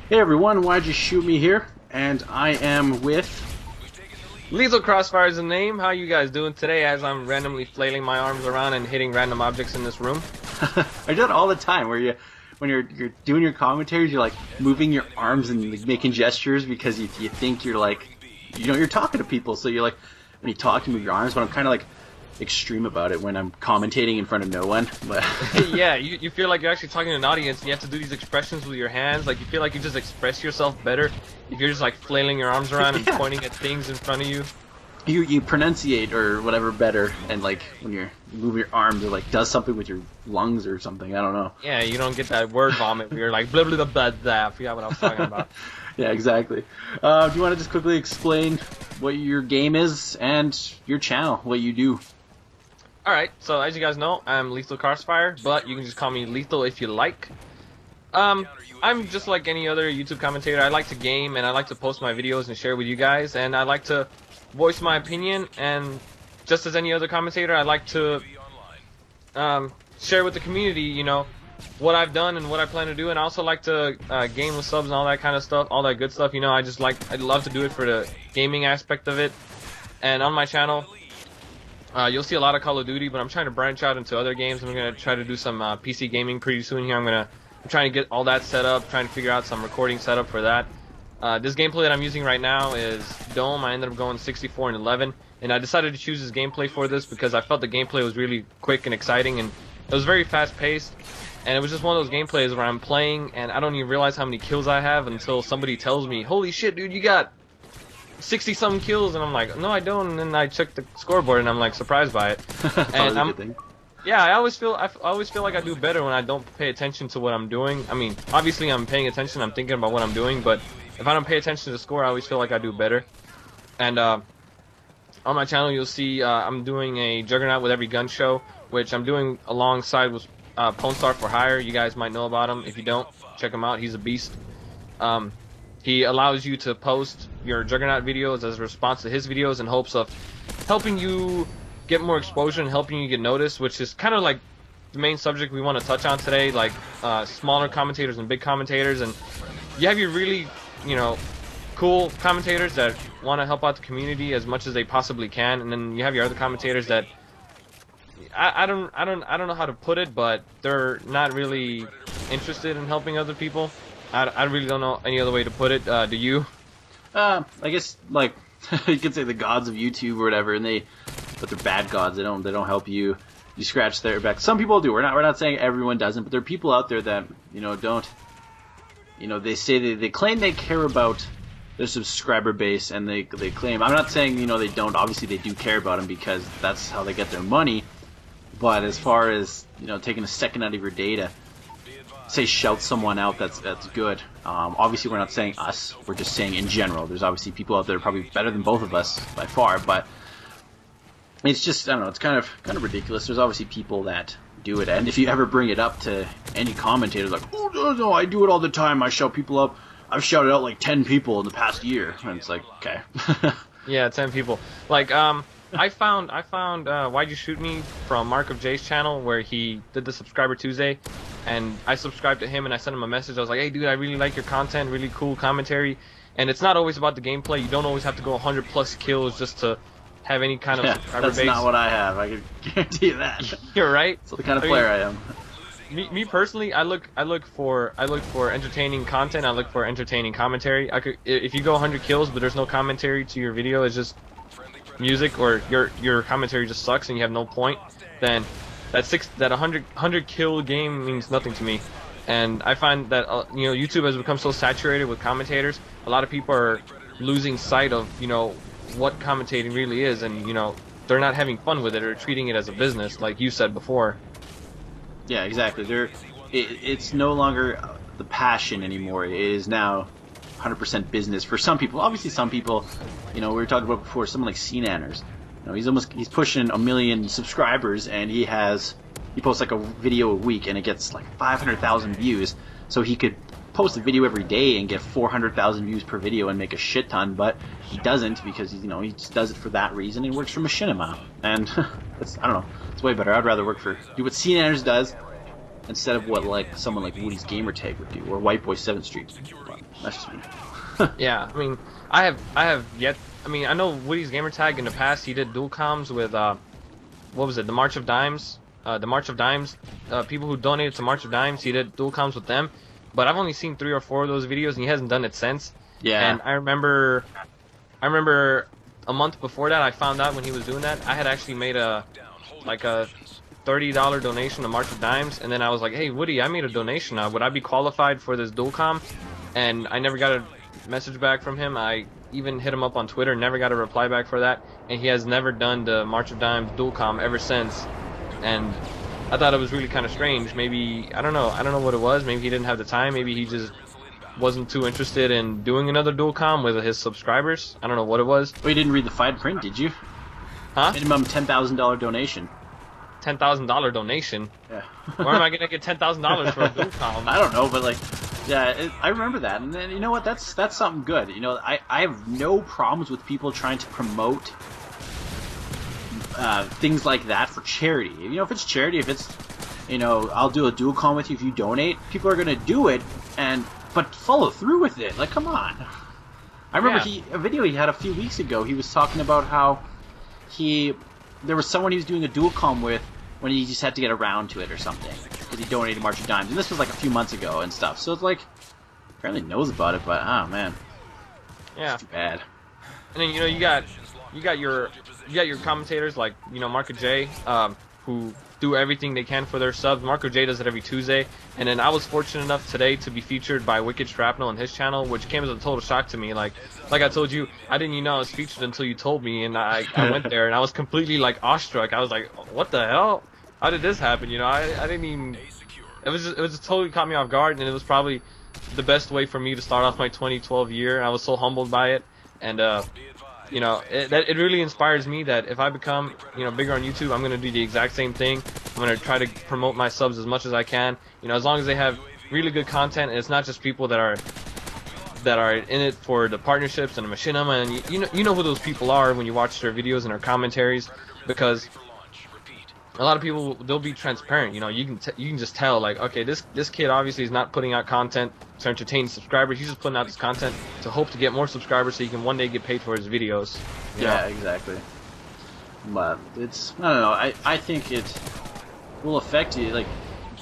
Hey everyone, why'd you shoot me here? And I am with... LethalCrossFire is the name. How you guys doing today as I'm randomly flailing my arms around and hitting random objects in this room? I do it all the time where when you're doing your commentaries, you're like moving your arms and like, making gestures because you think you're like, you're talking to people, so you're like, when you talk you move your arms, but I'm kind of like extreme about it when I'm commentating in front of no one. But yeah, you feel like you're actually talking to an audience and you have to do these expressions with your hands. Like you feel like you just express yourself better if you're just like flailing your arms around and pointing at things in front of you. You pronunciate or whatever better, and like when you move your arms, it like does something with your lungs or something. I don't know. Yeah, you don't get that word vomit where you're like blah blah blah blah. I forgot what I was talking about. Yeah, exactly. Do you want to just quickly explain what your game is and your channel, what you do? Alright, so as you guys know, I'm LethalCrossFire, but you can just call me Lethal if you like. I'm just like any other YouTube commentator. I like to game and I like to post my videos and share with you guys, and I like to voice my opinion, and just as any other commentator, I like to share with the community, you know, what I've done and what I plan to do, and I also like to game with subs and all that kind of stuff, all that good stuff, you know. I love to do it for the gaming aspect of it. And on my channel, you'll see a lot of Call of Duty, but I'm trying to branch out into other games. I'm going to try to do some PC gaming pretty soon here. I'm trying to get all that set up, trying to figure out some recording setup for that. This gameplay that I'm using right now is Dome. I ended up going 64 and 11, and I decided to choose this gameplay for this because I felt the gameplay was really quick and exciting, and it was very fast-paced, and it was just one of those gameplays where I'm playing, and I don't even realize how many kills I have until somebody tells me, holy shit, dude, you got 60-something kills, and I'm like, no, I don't, and then I check the scoreboard, and I'm like surprised by it. And yeah, I always feel like I do better when I don't pay attention to what I'm doing. I mean, obviously I'm paying attention, I'm thinking about what I'm doing, but if I don't pay attention to the score, I always feel like I do better. And on my channel, you'll see I'm doing a Juggernaut with every gun show, which I'm doing alongside with Ponstar for Hire. You guys might know about him. If you don't, check him out. He's a beast. He allows you to post your Juggernaut videos as a response to his videos in hopes of helping you get more exposure and helping you get noticed, which is kind of like the main subject we want to touch on today, like smaller commentators and big commentators. And you have your really, you know, cool commentators that want to help out the community as much as they possibly can, and then you have your other commentators that I don't know how to put it, but they're not really interested in helping other people. I really don't know any other way to put it. Do you? I guess like you could say the gods of YouTube or whatever, but they're bad gods. They don't help you. You scratch their back. Some people do. We're not saying everyone doesn't, but there are people out there that don't. They say they claim they care about their subscriber base, and they claim. I'm not saying they don't. Obviously, they do care about them because that's how they get their money. But as far as taking a second out of your day to say shout someone out, that's good. Obviously, we're not saying us. We're just saying in general. There's obviously people out there probably better than both of us by far, but it's just, I don't know, it's kind of ridiculous. There's obviously people that do it, and if you ever bring it up to any commentator, like, oh no, I do it all the time. I shout people up. I've shouted out like 10 people in the past year, and it's like, okay. Yeah, 10 people. Like, I found Why'd You Shoot Me from Mark of J's channel, where he did the Subscriber Tuesday, and I subscribed to him and I sent him a message. I was like, hey dude, I really like your content, really cool commentary, and it's not always about the gameplay. You don't always have to go 100 plus kills just to have any kind of subscriber base. That's not what I have, I can guarantee you that. You're right. That's the kind of player I am. Me personally, I look for entertaining content. I look for entertaining commentary. If you go 100 kills but there's no commentary to your video, it's just music, or your commentary just sucks and you have no point, then that 100 kill game means nothing to me. And I find that YouTube has become so saturated with commentators. A lot of people are losing sight of what commentating really is, and they're not having fun with it or treating it as a business, like you said before. Yeah, exactly. It's no longer the passion anymore. It is now 100% business for some people. Obviously, some people, we were talking about before, someone like CNanners. He's pushing 1 million subscribers, and he posts like a video a week, and it gets like 500,000 views. So he could post a video every day and get 400,000 views per video and make a shit ton, but he doesn't because he just does it for that reason. He works for Machinima, and I don't know, it's way better. I'd rather do what CNanners does, instead of what like someone like Woody's Gamertag would do or White Boy 7th Street. But that's just me. Yeah, I mean, I have yet. I mean, I know Woody's Gamertag in the past. He did dual comms with what was it? The March of Dimes. The March of Dimes. People who donated to March of Dimes. He did dual comms with them. But I've only seen 3 or 4 of those videos, and he hasn't done it since. Yeah. And I remember a month before that, I found out when he was doing that. I had actually made a $30 donation to March of Dimes, and then I was like, "Hey, Woody, I made a donation. Would I be qualified for this dual comm?" And I never got a message back from him. I even hit him up on Twitter, never got a reply back for that, and he has never done the March of Dimes dual comm ever since. And I thought it was really kind of strange. Maybe I don't know what it was. Maybe he didn't have the time. Maybe he just wasn't too interested in doing another dual comm with his subscribers. I don't know what it was. Well, you didn't read the fine print, did you? Huh? Minimum $10,000 donation. $10,000 donation. Yeah. Where am I gonna get $10,000 for a dual comm? I don't know, but like, yeah, I remember that, and then you know what? That's something good. You know, I have no problems with people trying to promote things like that for charity. You know, if it's charity, if it's, you know, I'll do a dual comm with you if you donate. People are gonna do it, but follow through with it. Like, come on. I remember a video he had a few weeks ago. He was talking about how there was someone he was doing a dual comm with when he just had to get around to it or something because he donated March of Dimes, and this was like a few months ago and stuff. So it's like apparently knows about it, but oh man, yeah, it's too bad. And then you got your commentators like Marco J, who do everything they can for their subs. Marco J does it every Tuesday, and then I was fortunate enough today to be featured by Wicked Shrapnel on his channel, which came as a total shock to me. Like I told you, I didn't even know I was featured until you told me, and I went there and I was completely like awestruck. I was like, what the hell? How did this happen? I didn't even. It was just totally caught me off guard, and it was probably the best way for me to start off my 2012 year. I was so humbled by it, and it really inspires me that if I become bigger on YouTube, I'm gonna do the exact same thing. I'm gonna try to promote my subs as much as I can. As long as they have really good content, and it's not just people that are in it for the partnerships and the machinima, and you know who those people are when you watch their videos and their commentaries, because a lot of people, they'll be transparent. You can just tell, like, okay, this kid obviously is not putting out content to entertain subscribers. He's just putting out this content to hope to get more subscribers so he can one day get paid for his videos. Yeah, exactly. But it's, I don't know, I think it will affect you, like,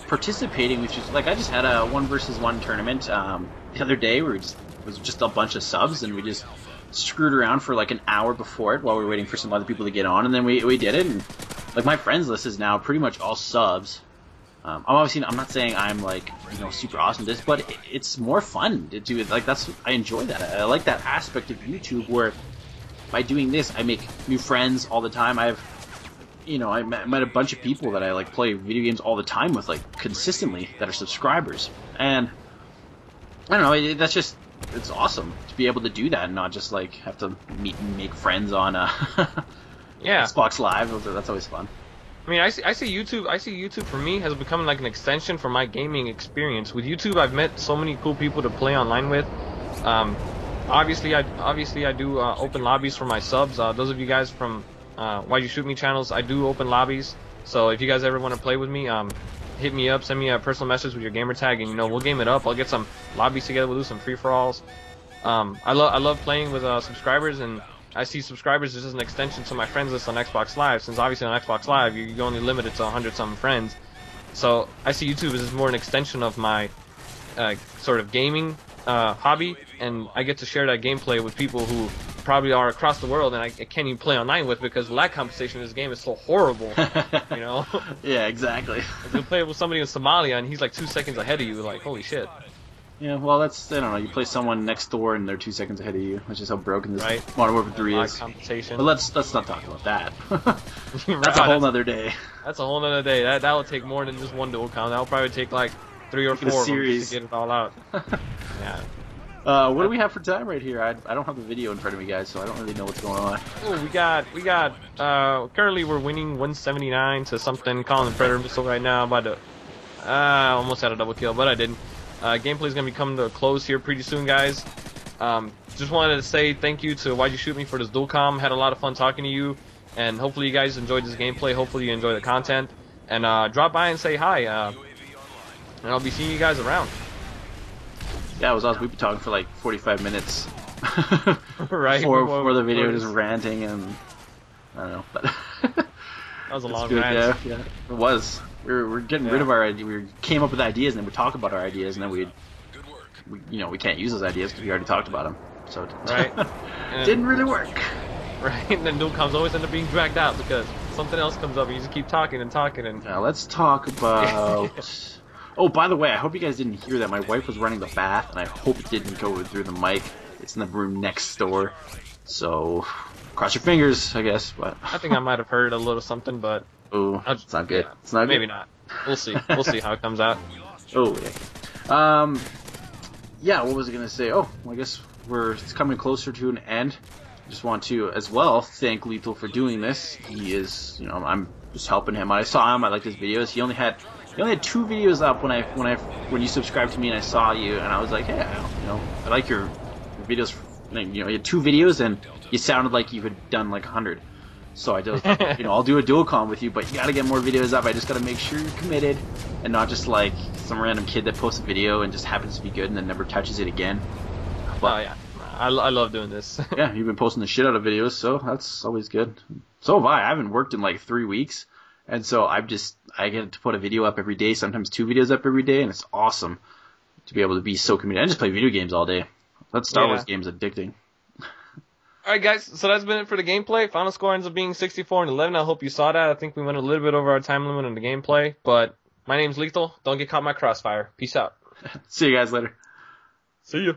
participating, which is, like, I just had a 1v1 tournament the other day where it was just a bunch of subs, and we just screwed around for like an hour before it while we were waiting for some other people to get on, and then we did it, and like my friends list is now pretty much all subs. I'm not saying I'm like super awesome at this, but it's more fun to do it. Like I enjoy that. I like that aspect of YouTube where by doing this I make new friends all the time. I met a bunch of people that I like play video games all the time with, like consistently, that are subscribers, and I don't know. That's just. It's awesome to be able to do that and not just like have to meet and make friends on Xbox Live. That's always fun. I mean, I see YouTube for me has become like an extension for my gaming experience. With YouTube, I've met so many cool people to play online with. Obviously I do open lobbies for my subs. Those of you guys from Why'd You Shoot Me channels, I do open lobbies. So if you guys ever want to play with me, hit me up, send me a personal message with your gamer tag, and we'll game it up. I'll get some lobbies together, we'll do some free-for-alls. I love playing with subscribers, and I see subscribers as just an extension to my friends list on Xbox Live, since obviously on Xbox Live you're only limited to 100-something friends. So I see YouTube as more an extension of my sort of gaming hobby, and I get to share that gameplay with people who probably are across the world and I can't even play online with, because lag compensation in this game is so horrible. Yeah, exactly. You play with somebody in Somalia and he's like 2 seconds ahead of you, like, holy shit. Yeah, well, I don't know, you play someone next door and they're 2 seconds ahead of you, which is how broken this Modern Warfare 3 is. Compensation. But let's not talk about that. That's a whole nother day. That's a whole nother day. That will take more than just one dual count. That will probably take like 3 or 4 of them to get it all out. Yeah. What do we have for time right here? I don't have the video in front of me, guys, so I don't really know what's going on. Oh, we got currently we're winning 179 to something, calling the Predator missile right now. About to almost had a double kill, but I didn't. Gameplay's gonna be coming to a close here pretty soon, guys. Just wanted to say thank you to Why'd You Shoot Me for this dual comm. Had a lot of fun talking to you, and hopefully you guys enjoyed this gameplay. Hopefully you enjoy the content, and drop by and say hi. And I'll be seeing you guys around. Yeah, it was awesome. We've been talking for like 45 minutes. Right. Before the video, just ranting and I don't know, but that was a long good, rant. yeah, it was. We're getting rid of our ideas. We came up with ideas and then we talk about our ideas and then we we can't use those ideas because we already talked about them. So right. Didn't really work. Right, and then Duel Comms always end up being dragged out because something else comes up and you just keep talking and talking and... Now let's talk about... Oh, by the way, I hope you guys didn't hear that. My wife was running the bath, and I hope it didn't go through the mic. It's in the room next door. So, cross your fingers, I guess. But I think I might have heard a little something, but... Oh, it's not good. Yeah, it's not good. Maybe not. We'll see. We'll see how it comes out. Oh, yeah. Yeah, what was I going to say? Oh, well, I guess it's coming closer to an end. Just want to, as well, thank Lethal for doing this. He is, I'm just helping him. I saw him. I liked his videos. He only had 2 videos up when you subscribed to me and I saw you, and I was like, hey, I like your videos. You had 2 videos and you sounded like you had done like 100. So I just, I'll do a Duel Comm with you, but you gotta get more videos up. I just gotta make sure you're committed and not just like some random kid that posts a video and just happens to be good and then never touches it again. But, oh yeah, I love doing this. Yeah, you've been posting the shit out of videos, so that's always good. So have I. I haven't worked in like 3 weeks, and so I get to put a video up every day, sometimes 2 videos up every day, and it's awesome to be able to be so committed. I just play video games all day. That Star Wars game's addicting. Alright guys, so that's been it for the gameplay. Final score ends up being 64-11. I hope you saw that. I think we went a little bit over our time limit on the gameplay, but my name's Lethal. Don't get caught in my crossfire. Peace out. See you guys later. See ya.